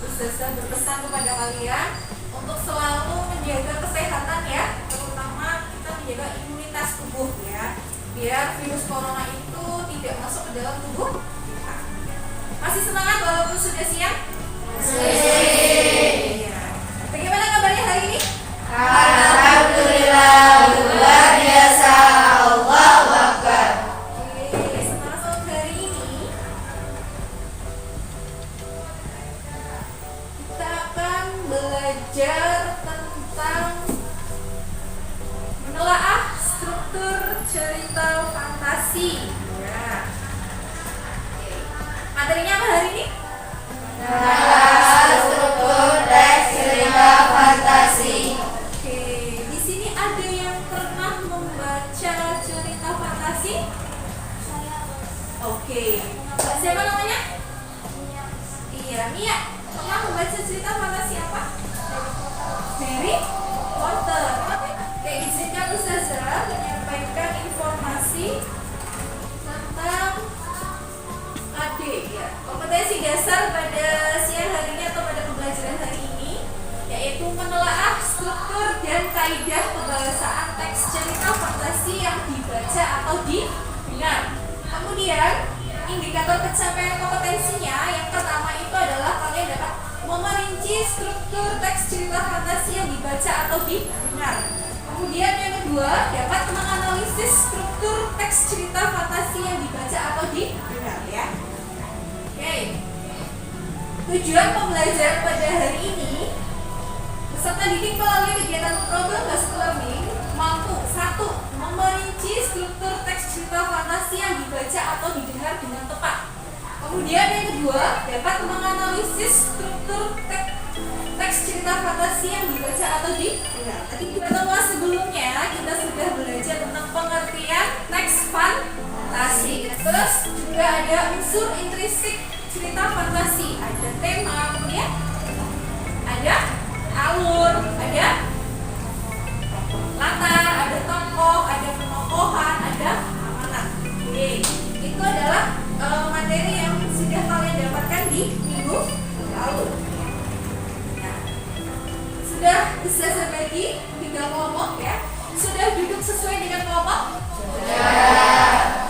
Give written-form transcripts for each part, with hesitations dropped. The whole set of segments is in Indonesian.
Ustazah berpesan kepada kalian untuk selalu menjaga kesehatan ya, terutama kita menjaga imunitas tubuh ya, biar virus corona itu tidak masuk ke dalam tubuh kita. Masih semangat walaupun sudah siang? Iya. Bagaimana kabarnya hari ini? Alhamdulillah, luar biasa. Allahu Akbar. Oke, semangat hari ini kita akan belajar tentang menelaah struktur cerita fantasi. Ya. Oke. Materinya apa hari ini? Menelaah struktur teks cerita fantasi. Oke, di sini ada yang pernah membaca cerita fantasi? Oke, siapa namanya? Iya, Mia. Pernah membaca cerita fantasi apa? Harry Potter. Oke, izinkan Ustazah menyampaikan informasi tentang AD ya. Kompetensi dasar pada siang hari ini atau pada pembelajaran hari ini yaitu menelaah struktur dan kaidah pembahasaan teks cerita fantasi yang dibaca atau didengar. Kemudian indikator pencapaian kompetensinya yang pertama itu adalah kalian dapat memerinci struktur teks cerita fantasi yang dibaca atau didengar. Kemudian yang kedua dapat menganalisis struktur teks cerita fantasi yang dibaca atau didengar ya. Oke. Tujuan pembelajaran pada hari ini, peserta didik melalui kegiatan program Basic Learning mampu 1. Memerinci struktur teks cerita fantasi yang dibaca atau didengar dengan tepat. Kemudian yang kedua dapat menganalisis struktur teks cerita fantasi yang dibaca atau didengar. Tadi di pertemuan sebelumnya kita sudah belajar tentang pengertian teks fantasi. Terus juga ada unsur intrinsik cerita fantasi, ada tema, kemudian ada alur, ada latar, ada tokoh, ada penokohan, ada amanat. Oke, itu adalah materi yang sudah kalian dapatkan di minggu lalu. Nah, sudah bisa berbagi 3 kelompok ya. Sudah duduk sesuai dengan kelompok? Sudah.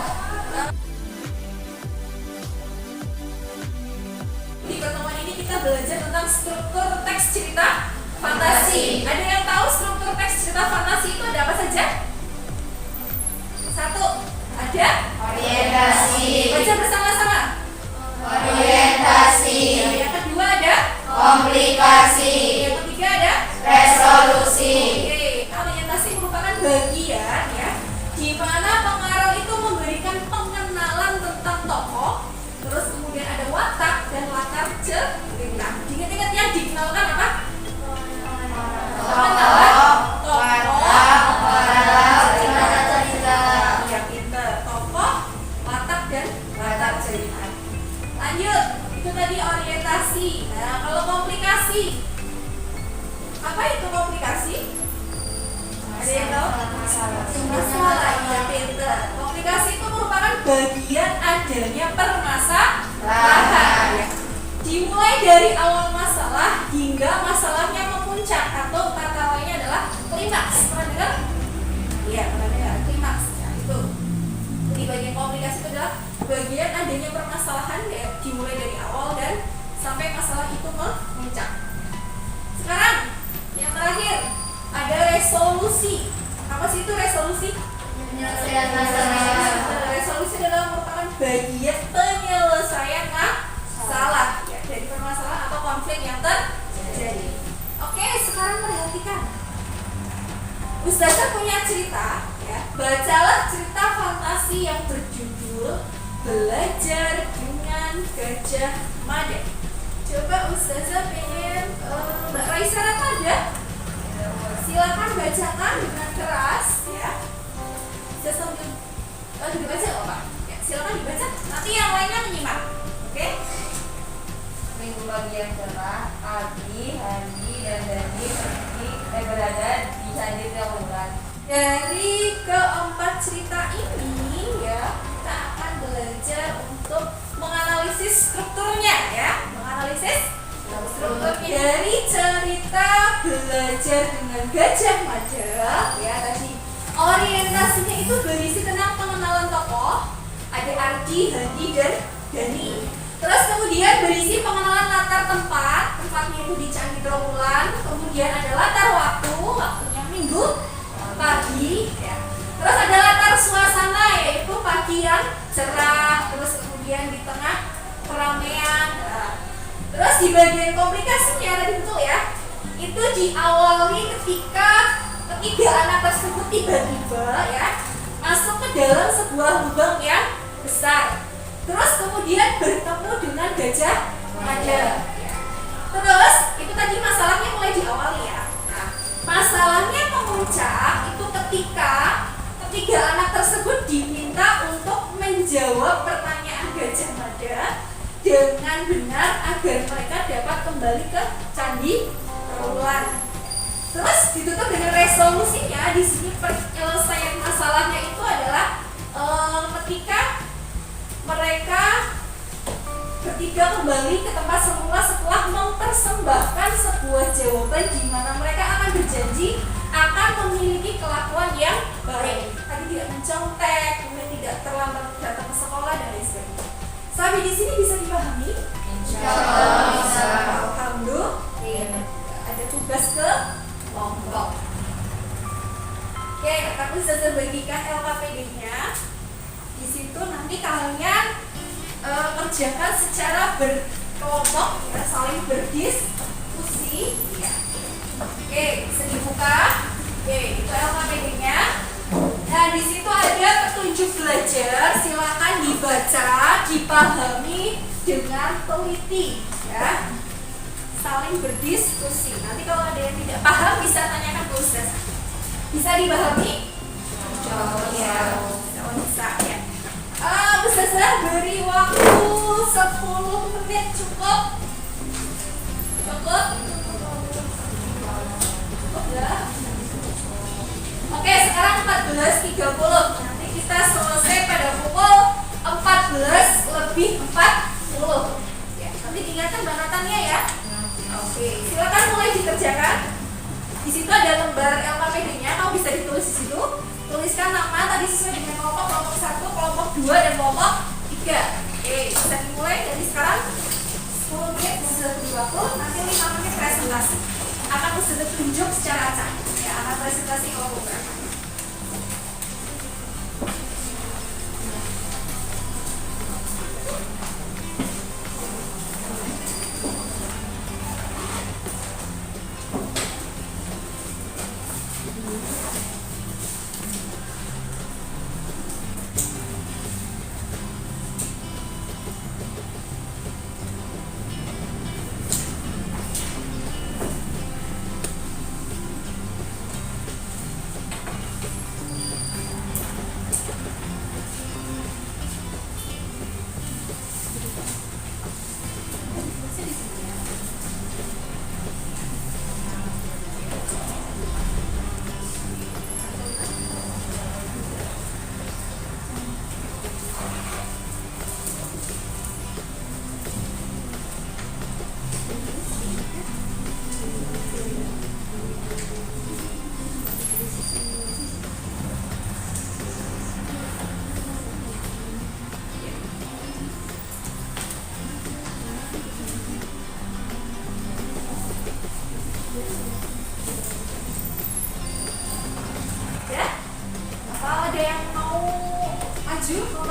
Di pertemuan ini kita belajar tentang struktur teks cerita fantasi. Ada yang tahu struktur teks cerita fantasi itu ada apa saja? 1. Ada Orientasi. baca bersama-sama. Orientasi. Yang kedua ada Komplikasi. yang ketiga ada Resolusi. Oke, orientasi merupakan bagian ya di mana pengarang itu memberikan pengenalan tentang tokoh, terus kemudian ada watak dan latar cerita. Ingat-ingat yang dikenalkan apa? Pengenalan tokoh, cerita. ya pinter. Tokoh, watak dan latar cerita. Lanjut, itu tadi orientasi. Nah, kalau komplikasi, apa itu komplikasi? Ada yang tahu? Masalah, ya pinter. Komplikasi itu merupakan bagian adanya permasalahan. Ya. Dimulai dari awal masalah hingga masalahnya memuncak atau kata lainnya adalah klimaks. Pernah dengar? Iya, pernah dengar. Klimaks. Ya, itu. Di bagian komplikasi itu adalah bagian adanya permasalahan ya, dimulai dari awal dan sampai masalah itu memuncak. Sekarang yang terakhir ada resolusi. Apa sih itu resolusi? Penyelesaian masalah. Resolusi adalah merupakan bagian penyelesaian masalah ya, dari permasalahan atau konflik yang terjadi. Oke, sekarang perhatikan. Ustazah punya cerita ya. Bacalah cerita fantasi yang berjudul Belajar dengan Gajah Mada. Coba Ustazah pengen Mbak Raisa ada? Silakan bacakan dengan keras ya. Bisa sambil dibaca loh Pak. Ya, silakan dibaca. Nanti yang lainnya menyimak. Oke? Minggu pagi yang cerah, Abi, Handi, dan Dani berada di Candi Trawulan. Dari keempat cerita ini ya, kita akan belajar untuk menganalisis strukturnya ya. Menganalisis struktur belajar dengan Gajah Mada ya tadi orientasinya itu berisi tentang pengenalan tokoh, ada Ardi, Handi, dan Dani. Terus kemudian berisi pengenalan latar tempat, tempatnya itu di Candi Trawulan. Kemudian ada latar waktu, waktunya minggu pagi ya. Terus ada latar suasana yaitu pagi yang cerah, terus kemudian di tengah keramaian. Nah, terus di bagian komplikasinya tadi betul ya, itu diawali ketika ketiga anak tersebut tiba-tiba ya masuk ke dalam sebuah lubang yang besar. Terus kemudian bertemu dengan Gajah Mada. Terus itu tadi masalahnya mulai diawali ya. Nah, masalahnya memuncak itu ketika ketiga anak tersebut diminta untuk menjawab pertanyaan Gajah Mada dengan benar agar mereka dapat kembali ke Candi Trawulan. Terus ditutup dengan resolusinya. Di sini penyelesaian masalahnya itu adalah ketika mereka bertiga kembali ke tempat semula setelah mempersembahkan sebuah jawaban di mana mereka akan berjanji akan memiliki kelakuan yang baik. Tadi tidak mencontek, kemudian tidak terlambat datang ke sekolah dan lain sebagainya. Sampai di sini bisa dipahami? Insyaallah bisa. Alhamdulillah. Ada tugas ke kelompok. Oke, aku sudah bagikan LKPD-nya. Di situ nanti kalian kerjakan secara berkelompok ya, saling berdiskusi ya. Oke, bisa dibuka. Oke, itu LKPD-nya. Nah, di situ ada petunjuk belajar, silakan dibaca, dipahami dengan teliti ya. Saling berdiskusi. Nanti kalau ada yang tidak paham bisa tanyakan ke Ustaz. Bisa dipahami? Ya, bisa ya. Ustazah beri waktu 10 menit cukup? Cukup? Cukup ya? Oke, sekarang 14.30. Nanti kita selesai pada pukul 14:40 ya. Nanti diingatkan banatannya ya. Oke, silakan mulai dikerjakan. Di situ ada lembar LKPD-nya, kamu bisa ditulis di situ. Tuliskan nama tadi sesuai dengan kelompok 1, kelompok 2, dan kelompok 3. Oke, bisa dimulai dari sekarang. 10 menit sudah beri waktu, nanti 5 menit presentasi. Akan sudah tunjuk secara acak. Ya, akan presentasi kelompok berapa.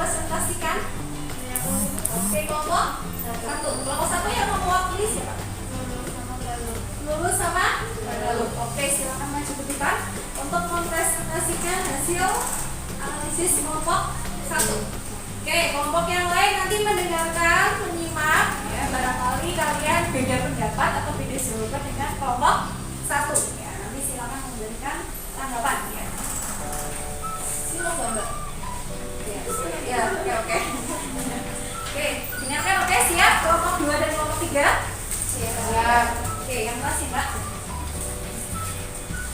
Presentasikan. Oke, kelompok 1. Kelompok 1 yang mau mewakili siapa? Lulus sama Galuh. Oke, silakan maju ke depan untuk mempresentasikan hasil analisis kelompok 1. Oke, kelompok yang lain nanti mendengarkan, menyimak ya, barangkali kalian beda pendapat atau beda jawaban dengan kelompok 1 ya. Nanti silakan memberikan tanggapan ya. Silakan, Mbak. Ya, oke. Oke, dengarkan, oke, siap? Kelompok 2 dan kelompok 3? Siap. Oke, yang masih Mbak.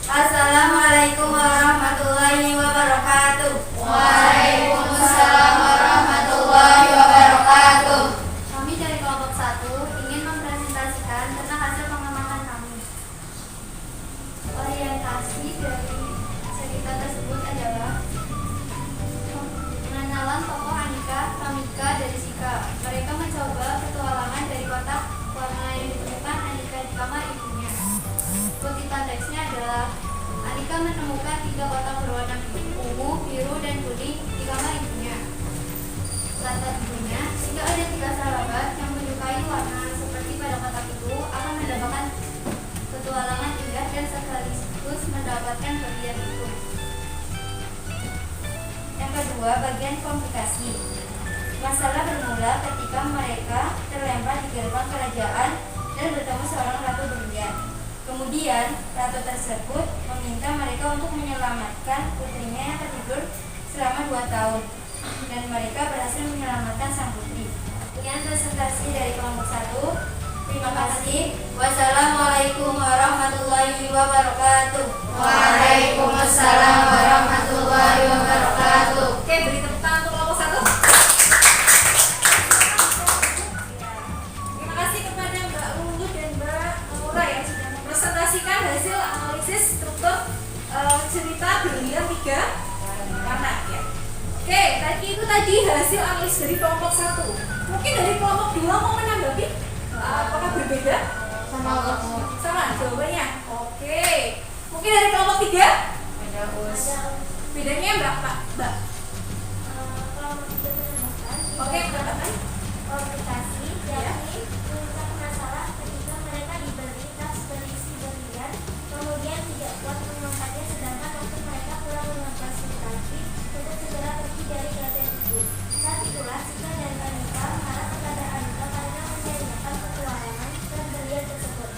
Assalamualaikum warahmatullahi wabarakatuh. Waalaikumsalam warahmatullahi wabarakatuh. Kami dari kelompok 1 ingin mempresentasikan tentang hasil pengamatan kami. teksnya adalah Alika menemukan 3 kotak berwarna ungu, biru, dan kuning di kamar ibunya. Kata ibunya, jika ada 3 sahabat yang menyukai warna seperti pada kotak itu akan mendapatkan petualangan indah dan sekaligus mendapatkan berlian itu. Yang kedua, bagian komplikasi. Masalah bermula ketika mereka terlempar di gerbang kerajaan dan bertemu seorang ratu berlian. Kemudian, ratu tersebut meminta mereka untuk menyelamatkan putrinya yang tertidur selama 2 tahun. Dan mereka berhasil menyelamatkan sang putri. Sekian presentasi dari kelompok 1. Terima kasih. Wassalamualaikum warahmatullahi wabarakatuh. Waalaikumsalam warahmatullahi wabarakatuh. Oke, beri tepuk tangan untuk kelompok 1. Terima kasih kepada Mbak Lulu dan Mbak Nura yang sudah mempresentasikan hasil analisis struktur cerita berlian 3 warna ya. Oke, tadi hasil analisis dari kelompok 1. Mungkin dari kelompok 2 mau menanggapi? Apakah berbeda? Sama jawabannya. Oke. Mungkin dari kelompok 3? Bedanya berapa, Mbak? Kelompok 3 menemukan Oke, berapa? komplikasi, yakni menimbulkan masalah ketika mereka diberi tas berisi berlian, kemudian tidak kuat mengangkatnya, sedangkan waktu mereka kurang memfasilitasi untuk segera pergi dari kerajaan itu. Saat itulah Sita dan Anita marah kepada Anita karena menyanyiakan petualangan dan berlian tersebut.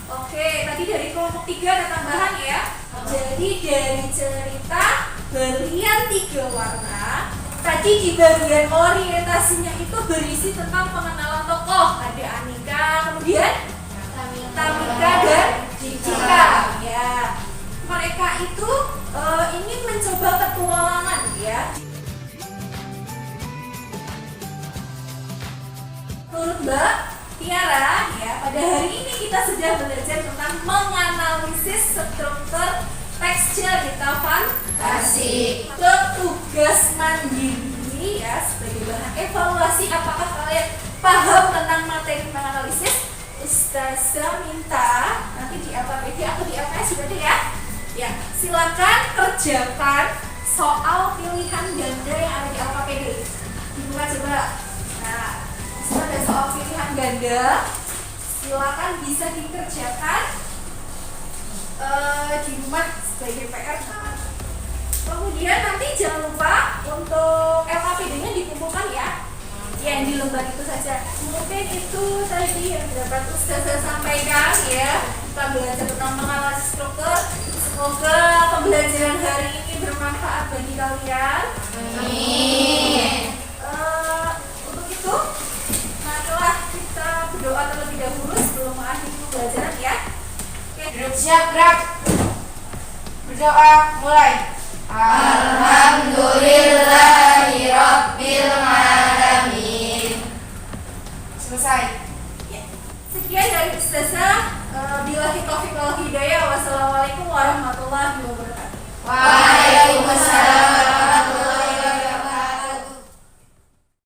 Oke, tadi dari kelompok 3 ada tambahan ya. Jadi dari cerita berlian 3 warna, tadi di bagian orientasinya itu berisi tentang pengenalan tokoh. Ada Anika, kemudian Tamika dan Jika. Ya, mereka itu ingin mencoba petualangan ya. Menurut Mbak Tiara ya, pada hari ini kita sudah belajar tentang menganalisis struktur teks cerita fantasi. Tugas mandiri ya sebagai bahan evaluasi apakah kalian paham tentang materi menganalisis. Ustazah minta nanti di APPD atau di LPS sudah ada ya. Ya, silakan kerjakan soal pilihan ganda yang ada di APPD. Dibuka coba. Nah, ada soal pilihan ganda, silakan bisa dikerjakan di rumah sebagai PR. Kemudian nanti jangan lupa untuk LKPD-nya dikumpulkan ya. Yang di lembar itu saja. Mungkin itu tadi yang dapat Ustazah sampaikan ya. Kita belajar tentang menganalisis struktur. Semoga pembelajaran hari ini bermanfaat bagi kalian. Amin. Untuk itu, marilah kita berdoa terlebih dahulu sebelum mengakhiri pembelajaran ya. Oke. Siap, gerak. Berdoa, mulai. Alhamdulillah.